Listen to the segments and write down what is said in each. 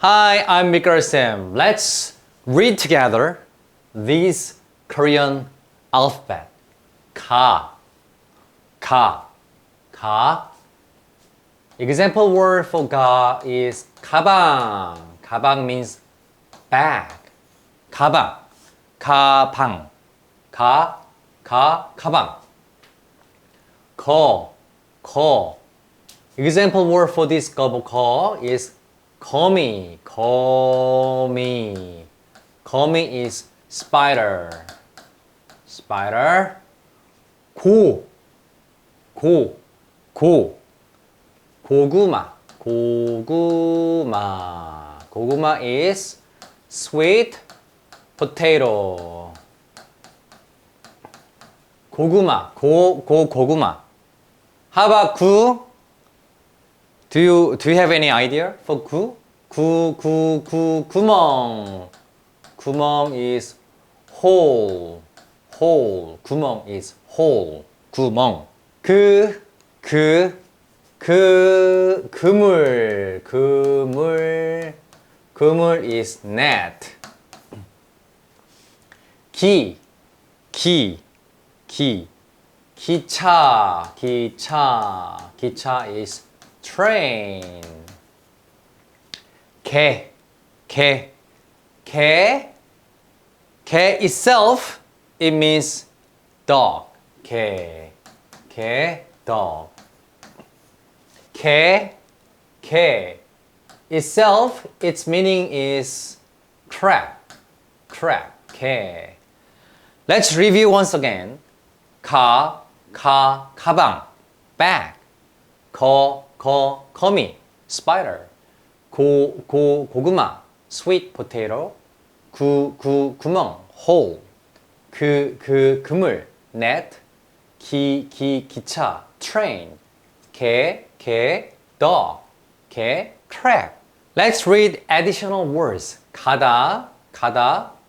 Hi, I'm Koreanssem. Let's read together this Korean alphabet. Ka, ka, ka. Example word for ga is 가방. 가방 means bag. 가방, 가방, 가방. 거, 거. Example word for this ko is 거미, 거미. 거미 is spider. Spider. 고, 고구마, 고구마. 고구마 is sweet potato. 고구마, 고구마. How about 구? Do you have any idea for 구? 구멍. 구멍 is hole. 구멍 is hole. 구멍. 그물 is net. 기차 is train. 개 itself, it means dog. 개 dog. 개 itself, its meaning is crab. 개. Let's review once again. 가방, bag. 거미, spider. 고구마, sweet potato. 구멍, hole. 그물, net. 기차, train. 개, dog. crab. Let's read additional words. 가다,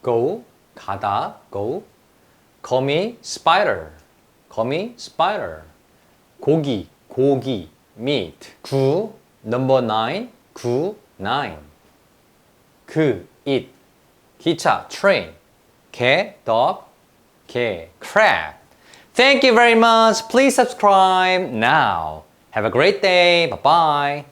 go. 거미, spider. 고기, meat. number 9. 9. it. 기차, train. 개, dog. crab. Thank you very much. Please subscribe now. Have a great day. Bye-bye.